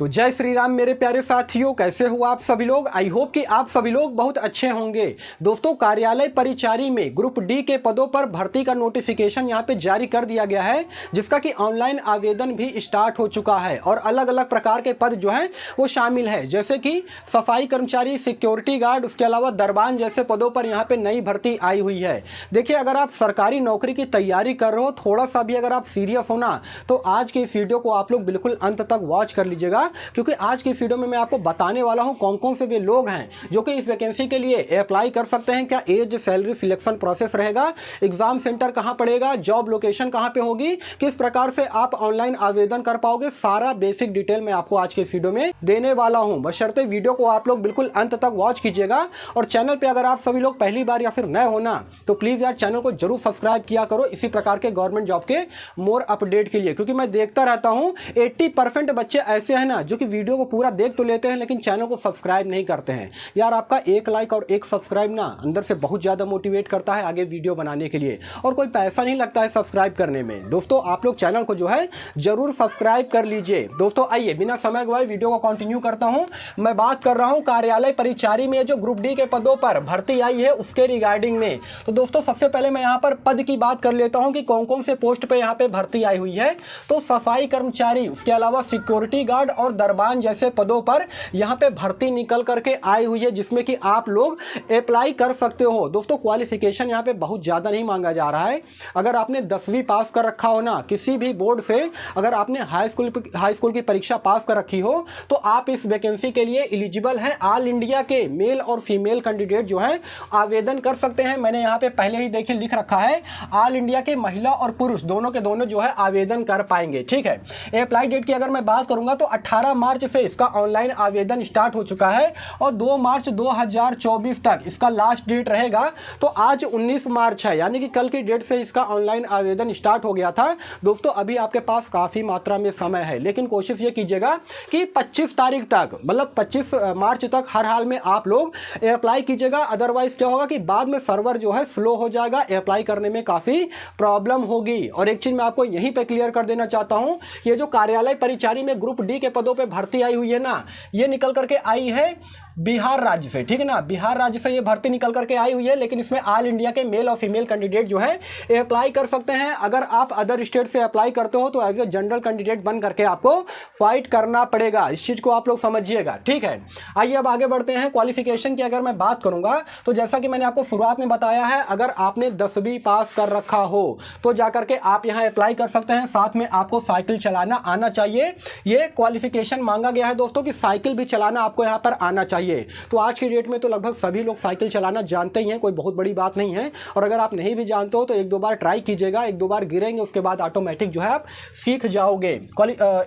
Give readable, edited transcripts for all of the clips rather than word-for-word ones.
तो जय श्री राम मेरे प्यारे साथियों, कैसे हो आप सभी लोग। आई होप कि आप सभी लोग बहुत अच्छे होंगे। दोस्तों, कार्यालय परिचारी में ग्रुप डी के पदों पर भर्ती का नोटिफिकेशन यहां पे जारी कर दिया गया है, जिसका कि ऑनलाइन आवेदन भी स्टार्ट हो चुका है और अलग अलग प्रकार के पद जो हैं वो शामिल है, जैसे कि सफाई कर्मचारी, सिक्योरिटी गार्ड, उसके अलावा दरबान जैसे पदों पर यहाँ पे नई भर्ती आई हुई है। देखिए, अगर आप सरकारी नौकरी की तैयारी कर रहे हो, थोड़ा सा भी अगर आप सीरियस हो ना, तो आज की इस वीडियो को आप लोग बिल्कुल अंत तक वॉच कर लीजिएगा, क्योंकि आज की वीडियो में मैं आपको बताने वाला हूं कौन कौन से वे लोग हैं जो कि इस वैकेंसी के लिए अप्लाई कर सकते हैं, क्या एज, सैलरी, सिलेक्शन प्रोसेस रहेगा, एग्जाम सेंटर कहां पड़ेगा, जॉब लोकेशन कहां पे होगी, किस प्रकार से आप ऑनलाइन आवेदन कर पाओगे, सारा बेसिक डिटेल मैं आपको आज के वीडियो में देने वाला हूं। बशर्ते वीडियो को आप लोग बिल्कुल अंत तक वॉच कीजिएगा। और चैनल पे अगर आप सभी लोग पहली बार या फिर नए होना, तो प्लीज यार चैनल को जरूर सब्सक्राइब किया करो इसी प्रकार के गवर्नमेंट जॉब के मोर अपडेट के लिए, क्योंकि मैं देखता रहता हूं 80% बच्चे ऐसे हैं ना जो कि वीडियो को पूरा देख तो लेते हैं लेकिन चैनल को सब्सक्राइब नहीं करते हैं। यार, आपका एक लाइक और एक सब्सक्राइब ना अंदर से बहुत ज्यादा मोटिवेट करता है आगे वीडियो बनाने के लिए, और कोई पैसा नहीं लगता है सब्सक्राइब करने में। दोस्तों, आप लोग चैनल को जो है जरूर सब्सक्राइब कर लीजिए। दोस्तों, आइए बिना समय गवाए वीडियो को कंटिन्यू करता हूं। मैं बात कर रहा हूं कार्यालय परिचारी में जो ग्रुप डी के पदों पर भर्ती आई है उसके रिगार्डिंग में। तो दोस्तों, सबसे पहले मैं यहां पर पद की बात कर लेता हूं कि कौन कौन से पोस्ट पे यहां पे भर्ती आई हुई है। तो सफाई कर्मचारी, उसके अलावा सिक्योरिटी गार्ड और दरबान जैसे पदों पर यहां पे भर्ती निकल करके आई हुई है, जिसमें कि आप लोग अप्लाई कर सकते हो। दोस्तों, क्वालिफिकेशन यहां पे बहुत ज्यादा नहीं मांगा जा रहा है। अगर आपने 10वीं पास कर रखा हो ना, किसी भी बोर्ड से अगर आपने हाई स्कूल की परीक्षा पास कर रखी हो, तो आप इस वैकेंसी के लिए एलिजिबल हैं। ऑल इंडिया के मेल और फीमेल कैंडिडेट जो है आवेदन कर सकते हैं। मैंने यहाँ पे पहले ही देखिए लिख रखा है, ऑल इंडिया के महिला और पुरुष दोनों के दोनों जो है आवेदन कर पाएंगे। ठीक है। अप्लाई डेट की अगर मैं बात करूंगा तो 18 मार्च से इसका ऑनलाइन आवेदन स्टार्ट हो चुका है और 2 मार्च 2024 तक इसका लास्ट डेट रहेगा। तो आज 19 मार्च है, यानी कि कल की डेट से इसका ऑनलाइन आवेदन स्टार्ट हो गया था। दोस्तों, अभी आपके पास काफी मात्रा में समय है, लेकिन कोशिश ये कीजिएगा कि 25 तारीख तक, मतलब 25 मार्च तक हर हाल में आप लोग अप्लाई कीजिएगा। अदरवाइज क्या होगा कि बाद में सर्वर जो है स्लो हो जाएगा, अप्लाई करने में काफी प्रॉब्लम होगी। और एक चीज मैं आपको यहीं पे क्लियर कर देना चाहता हूं, ये जो कार्यालय परिचारी में ग्रुप डी के पदों पे भर्ती आई हुई है ना, ये निकल करके आई है बिहार राज्य से। ठीक है ना, बिहार राज्य से ये भर्ती निकल करके आई हुई है, लेकिन इसमें ऑल इंडिया के मेल और फीमेल कैंडिडेट जो है अप्लाई कर सकते हैं। अगर आप अदर स्टेट से अप्लाई करते हो तो एज ए जनरल कैंडिडेट बन करके आपको फाइट करना पड़ेगा। इस चीज को आप लोग समझिएगा। ठीक है, आइए अब आगे बढ़ते हैं। क्वालिफिकेशन की अगर मैं बात करूंगा तो जैसा कि मैंने आपको शुरुआत में बताया है, अगर आपने 10वीं पास कर रखा हो तो जाकर के आप यहां अप्लाई कर सकते हैं। साथ में आपको साइकिल चलाना आना चाहिए। ये क्वालिफिकेशन मांगा गया है दोस्तों कि साइकिल भी चलाना आपको यहां पर आना चाहिए। तो आज की डेट में तो लगभग सभी लोग साइकिल चलाना जानते ही हैं, कोई बहुत बड़ी बात नहीं है। और अगर आप नहीं भी जानते हो तो एक दो बार ट्राई कीजिएगा, एक दो बार गिरेंगे उसके बाद ऑटोमेटिक जो है आप सीख जाओगे।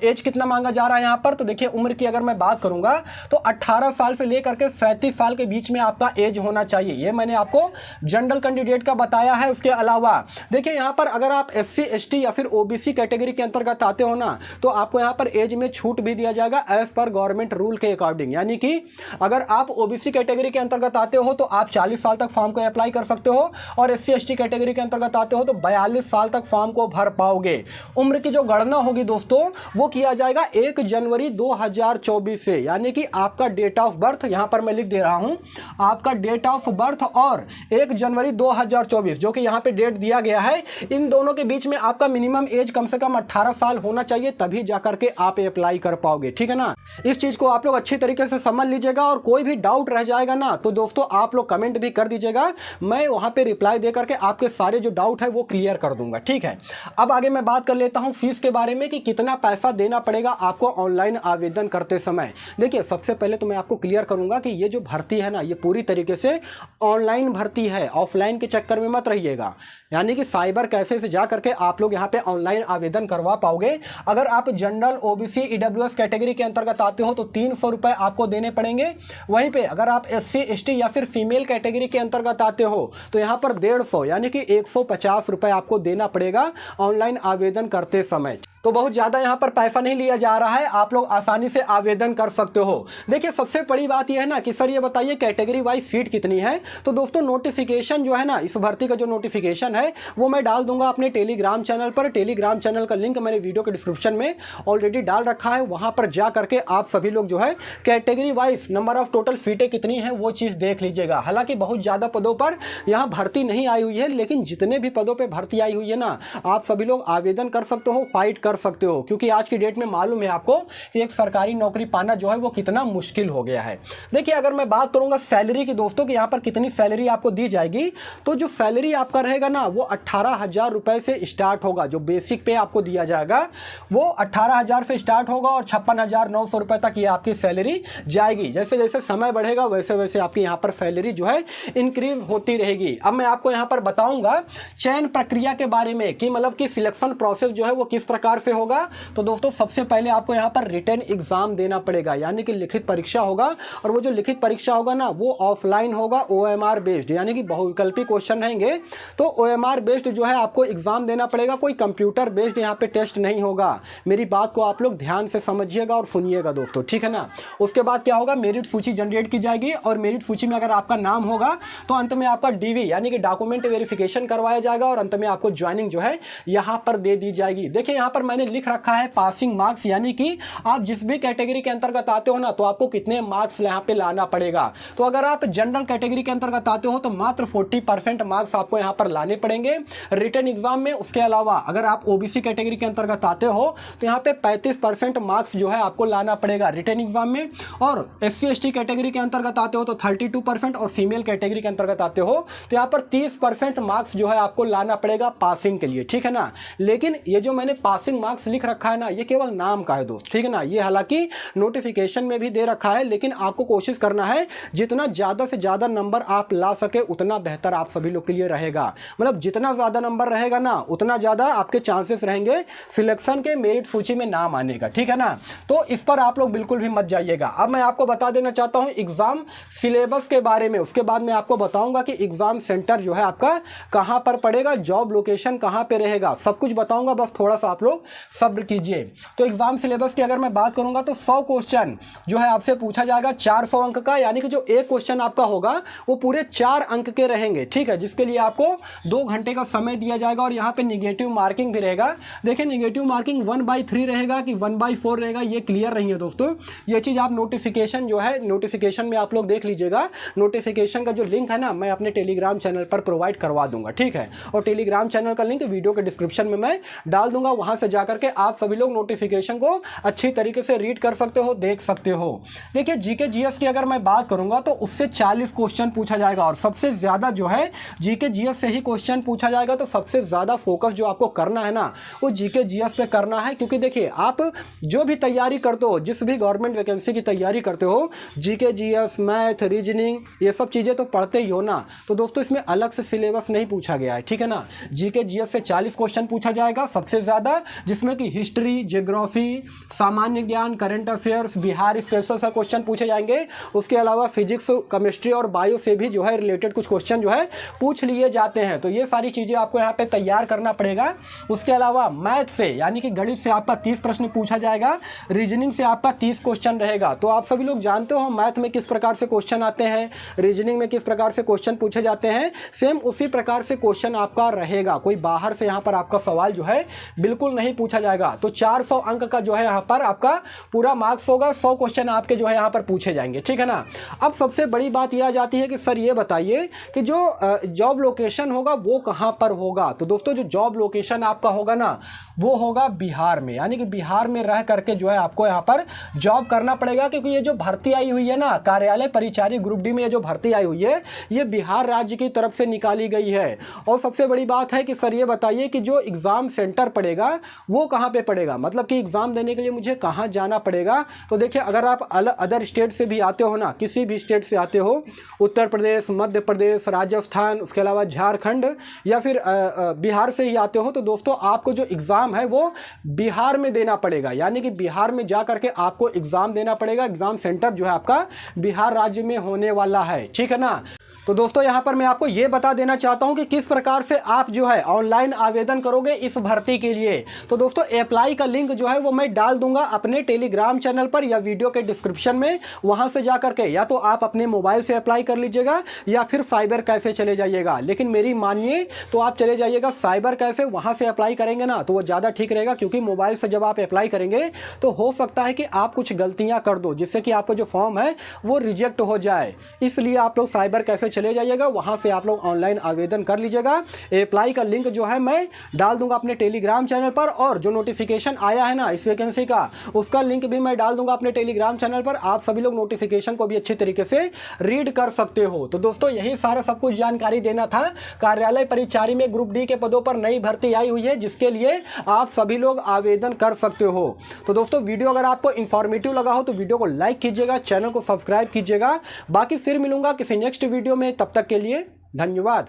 एज कितना मांगा जा रहा है यहां पर, तो देखिए उम्र की अगर मैं बात करूंगा तो 18 साल से लेकर के 35 साल के बीच में आपका एज होना चाहिए। ये मैंने आपको जनरल कैंडिडेट का बताया है। उसके अलावा देखिए यहां पर अगर आप SC ST या फिर OBC कैटेगरी के अंतर्गत आते हो ना, तो आपको यहां पर एज में छूट भी दिया जाएगा एज पर गवर्नमेंट रूल के अकॉर्डिंग। यानी कि अगर आप OBC कैटेगरी के अंतर्गत आते हो तो आप 40 साल तक फॉर्म को अप्लाई कर सकते हो, और SC ST कैटेगरी के अंतर्गत आते हो तो 42 साल तक फॉर्म को भर पाओगे। उम्र की जो गणना होगी दोस्तों वो किया जाएगा 1 जनवरी 2024 से, यानी कि आपका डेट ऑफ बर्थ यहां पर मैं लिख दे रहा हूं, आपका डेट ऑफ बर्थ और 1 जनवरी 2024 जो कि यहां पे डेट दिया गया है, इन दोनों के बीच में आपका मिनिमम एज कम से कम 18 साल होना चाहिए, तभी जाकर के आप अप्लाई कर पाओगे। ठीक है ना, इस चीज को आप लोग अच्छी तरीके से समझ लीजिएगा। और कोई भी डाउट रह जाएगा ना तो दोस्तों आप लोग कमेंट भी कर दीजिएगा, मैं वहां पे रिप्लाई दे करके आपके सारे जो डाउट है वो क्लियर कर दूंगा। ठीक है, अब आगे मैं बात कर लेता हूं फीस के बारे में कि कितना पैसा देना पड़ेगा आपको ऑनलाइन आवेदन करते समय। देखिए, सबसे पहले तो मैं आपको क्लियर करूंगा कि ये जो भर्ती है ना, ये पूरी तरीके से ऑनलाइन भर्ती है, ऑफलाइन के चक्कर में मत रहिएगा। यानी कि साइबर कैफे से जा करके आप लोग यहाँ पे ऑनलाइन आवेदन करवा पाओगे। अगर आप जनरल, OBC, EWS कैटेगरी के अंतर्गत आते हो तो 300 रुपए आपको देने पड़ेंगे। वहीं पे अगर आप SC ST या फिर फीमेल कैटेगरी के अंतर्गत आते हो तो यहाँ पर 150 यानी कि 150 रुपए आपको देना पड़ेगा ऑनलाइन आवेदन करते समय। तो बहुत ज़्यादा यहाँ पर पैसा नहीं लिया जा रहा है, आप लोग आसानी से आवेदन कर सकते हो। देखिए सबसे बड़ी बात यह है ना कि सर ये बताइए कैटेगरी वाइज सीट कितनी है। तो दोस्तों नोटिफिकेशन जो है ना, इस भर्ती का जो नोटिफिकेशन है वो मैं डाल दूंगा अपने टेलीग्राम चैनल पर। टेलीग्राम चैनल का लिंक मैंने वीडियो के डिस्क्रिप्शन में ऑलरेडी डाल रखा है, वहां पर जा करके आप सभी लोग जो है category wise number of total सीटें कितनी है वो चीज़ देख लीजिएगा। हालांकि बहुत ज़्यादा पदों पर यहाँ भर्ती नहीं आई हुई है, लेकिन जितने भी पदों पर भर्ती आई हुई है ना, आप सभी लोग आवेदन कर सकते हो, फाइट कर सकते हो, क्योंकि आज की डेट में मालूम है आपको कि एक सरकारी नौकरी पाना जो है वो कितना मुश्किल हो गया है। देखिए अगर मैं बात करूंगा सैलरी की दोस्तों कि यहाँ पर कितनी सैलरी आपको दी जाएगी, तो जो सैलरी आपका रहेगा ना वो 18,000 रुपए से स्टार्ट होगा। जो बेसिक पे आपको दिया जाएगा वो 18,000 से स्टार्ट होगा और 56,900 रुपए तक ये आपकी सैलरी जाएगी। जैसे जैसे समय बढ़ेगा वैसे वैसे आपकी यहाँ पर सैलरी जो है इंक्रीज होती रहेगी। अब मैं आपको यहाँ पर बताऊंगा चयन प्रक्रिया के बारे में कि मतलब कि सिलेक्शन प्रोसेस जो है वो किस प्रकार से होगा। तो दोस्तों सबसे पहले आपको यहाँ पर रिटन एग्जाम देना पड़ेगा, यानी कि लिखित परीक्षा होगा, और वो जो लिखित परीक्षा होगा ना वो ऑफलाइन होगा, OMR बेस्ड, यानी कि बहुविकल्पी क्वेश्चन रहेंगे। तो OMR बेस्ड जो है आपको एग्जाम देना पड़ेगा, कोई कंप्यूटर बेस्ड यहाँ पे टेस्ट नहीं होगा। मेरी बात को आप लोग ध्यान से समझिएगा और सुनिएगा दोस्तों, ठीक है ना। उसके बाद क्या होगा, मेरिट सूची जनरेट की जाएगी, और मेरिट सूची में अगर आपका नाम होगा तो अंत में आपका DV यानी कि डॉक्यूमेंट वेरिफिकेशन करवाया जाएगा, और अंत में आपको ज्वाइनिंग जो है यहाँ पर दे दी जाएगी। देखिए यहाँ पर मैंने लिख रखा है पासिंग मार्क्स, यानी कि आप जिस भी कैटेगरी के अंतर्गत आते हो ना तो आपको कितने मार्क्स यहाँ पे लाना पड़ेगा। तो अगर आप जनरल कैटेगरी के अंतर्गत आते हो तो मात्र 40% मार्क्स आपको यहाँ पर लाने पड़ेंगे रिटन एग्जाम में। उसके अलावा अगर आप OBC कैटेगरी के अंतर्गत आते हो तो यहाँ पे 35% मार्क्स जो है आपको लाना पड़ेगा रिटन एग्जाम में, और SC/ST कैटेगरी के अंतर्गत आते हो तो 32%, और फीमेल कैटेगरी के अंतर्गत आते हो तो यहाँ पर 30% मार्क्स जो है आपको लाना पड़ेगा पासिंग के लिए, ठीक है ना। लेकिन ये जो मैंने पासिंग मार्क्स लिख रखा है ना ये केवल नाम का है दोस्त, ठीक है ना। ये हालांकि नोटिफिकेशन में भी दे रखा है, लेकिन आपको कोशिश करना है जितना ज़्यादा से ज़्यादा नंबर आप ला सके उतना बेहतर आप सभी लोग के लिए रहेगा। मतलब जितना ज़्यादा नंबर रहेगा ना उतना ज़्यादा आपके चांसेस रहेंगे सिलेक्शन के मेरिट सूची में नाम आने का, ठीक है ना। तो इस पर आप लोग बिल्कुल भी मत जाइएगा। अब मैं आपको बता देना चाहता हूँ एग्जाम सिलेबस के बारे में, उसके बाद मैं आपको बताऊंगा कि एग्जाम सेंटर जो है आपका कहाँ पर पड़ेगा, जॉब लोकेशन कहाँ पे रहेगा, सब कुछ बताऊंगा, बस थोड़ा सा आप लोग सब्र कीजिए। तो एग्जाम सिलेबस की अगर मैं बात करूंगा तो 100 क्वेश्चन जो है आपसे पूछा जाएगा 400 अंक का, यानी कि जो एक क्वेश्चन आपका होगा वो पूरे 4 अंक के रहेंगे, ठीक है, जिसके लिए आपको 2 घंटे का समय दिया जाएगा। और यहाँ पे निगेटिव मार्किंग भी रहेगा। देखिए निगेटिव मार्किंग 1/3 रहेगा कि 1/4 रहेगा ये क्लियर नहीं है दोस्तों। ये चीज़ आप नोटिफिकेशन जो है नोटिफिकेशन में आप लोग देख लीजिएगा। नोटिफिकेशन का जो लिंक है ना मैं अपने टेलीग्राम चैनल पर प्रोवाइड करवा दूंगा, ठीक है। और टेलीग्राम चैनल का लिंक वीडियो के डिस्क्रिप्शन में मैं डाल दूंगा, वहां से जाकर के आप सभी लोग नोटिफिकेशन को अच्छी तरीके से रीड कर सकते हो, देख सकते हो। देखिए GK GS की अगर मैं बात करूंगा तो उससे 40 क्वेश्चन पूछा जाएगा, और सबसे ज्यादा जो है GK GS से ही क्वेश्चन पूछा जाएगा। तो सबसे ज्यादा फोकस जो आपको करना है ना वो GK GS पे करना है, क्योंकि देखिए आप जो भी तैयारी करते हो, जिस भी गवर्नमेंट वैकेंसी की तैयारी करते हो, GK GS, मैथ, रीजनिंग, ये सब चीजें तो पढ़ते ही हो ना। तो दोस्तों इसमें अलग से सिलेबस नहीं पूछा गया है, ठीक है ना। GK GS से 40 क्वेश्चन पूछा जाएगा सबसे ज्यादा, जिसमें कि हिस्ट्री, ज्योग्राफी, सामान्य ज्ञान, करंट अफेयर्स, बिहार स्पेशल से क्वेश्चन पूछे जाएंगे। उसके अलावा फिजिक्स, केमिस्ट्री और बायो से भी जो है रिलेटेड कुछ क्वेश्चन जो है पूछ लिए जाते हैं। तो ये सारी चीजें आपको यहाँ पे तैयार करना पड़ेगा। उसके अलावा मैथ से यानी कि गणित से आपका 30 प्रश्न पूछा जाएगा, रीजनिंग से आपका 30 क्वेश्चन रहेगा। तो आप सभी लोग जानते हो मैथ में किस प्रकार से क्वेश्चन आते हैं, रीजनिंग में किस प्रकार से क्वेश्चन पूछे जाते हैं, सेम उसी प्रकार से क्वेश्चन आपका रहेगा। कोई बाहर से यहाँ पर आपका सवाल जो है बिल्कुल नहीं पूछा जाएगा। तो 400 अंक का जो है यहाँ पर आपका पूरा मार्क्स होगा, 100 क्वेश्चन आपके जो है यहाँ पर पूछे जाएंगे, ठीक है ना। अब सबसे बड़ी बात यह आ जाती है कि सर ये बताइए कि जो जॉब लोकेशन होगा वो कहाँ पर होगा। तो दोस्तों जो जॉब लोकेशन आपका होगा ना वो होगा बिहार में, यानी कि बिहार में रह करके जो है आपको यहाँ पर जॉब करना पड़ेगा, क्योंकि ये जो भर्ती आई हुई है ना कार्यालय परिचारी ग्रुप डी में, ये जो भर्ती आई हुई है ये बिहार राज्य की तरफ से निकाली गई है। और सबसे बड़ी बात है कि सर ये बताइए कि जो एग्जाम सेंटर पड़ेगा वो कहाँ पे पड़ेगा, मतलब कि एग्जाम देने के लिए मुझे कहाँ जाना पड़ेगा। तो देखिए अगर आप अदर स्टेट से भी आते हो ना, किसी भी स्टेट से आते हो, उत्तर प्रदेश, मध्य प्रदेश, राजस्थान, उसके अलावा झारखंड या फिर बिहार से ही आते हो, तो दोस्तों आपको जो एग्ज़ाम है वो बिहार में देना पड़ेगा, यानी कि बिहार में जा करके आपको एग्ज़ाम देना पड़ेगा। एग्ज़ाम सेंटर जो है आपका बिहार राज्य में होने वाला है, ठीक है ना। तो दोस्तों यहाँ पर मैं आपको ये बता देना चाहता हूँ कि किस प्रकार से आप जो है ऑनलाइन आवेदन करोगे इस भर्ती के लिए। तो दोस्तों अप्लाई का लिंक जो है वो मैं डाल दूंगा अपने टेलीग्राम चैनल पर या वीडियो के डिस्क्रिप्शन में। वहां से जा करके या तो आप अपने मोबाइल से अप्लाई कर लीजिएगा या फिर साइबर कैफे चले जाइएगा, लेकिन मेरी मानिए तो आप चले जाइएगा साइबर कैफे, वहां से अप्लाई करेंगे ना तो वो ज़्यादा ठीक रहेगा, क्योंकि मोबाइल से जब आप अप्लाई करेंगे तो हो सकता है कि आप कुछ गलतियां कर दो जिससे कि आपका जो फॉर्म है वो रिजेक्ट हो जाए। इसलिए आप लोग साइबर कैफे चले जाइएगा, वहां से आप लोग ऑनलाइन आवेदन कर लीजिएगा। अप्लाई का लिंक जो है मैं डाल दूंगा अपने टेलीग्राम चैनल पर, और जो नोटिफिकेशन आया है ना इस वैकेंसी का उसका लिंक भी मैं डाल दूंगा अपने टेलीग्राम चैनल पर। आप सभी लोग नोटिफिकेशन को भी अच्छी तरीके से रीड कर सकते हो। तो दोस्तों यही सारा सब कुछ जानकारी देना था। कार्यालय परिचारी में ग्रुप डी के पदों पर नई भर्ती आई हुई है जिसके लिए आप सभी लोग आवेदन कर सकते हो। तो दोस्तों वीडियो अगर आपको इंफॉर्मेटिव लगा हो तो वीडियो को लाइक कीजिएगा, चैनल को सब्सक्राइब कीजिएगा। बाकी फिर मिलूंगा किसी नेक्स्ट वीडियो में, तब तक के लिए धन्यवाद।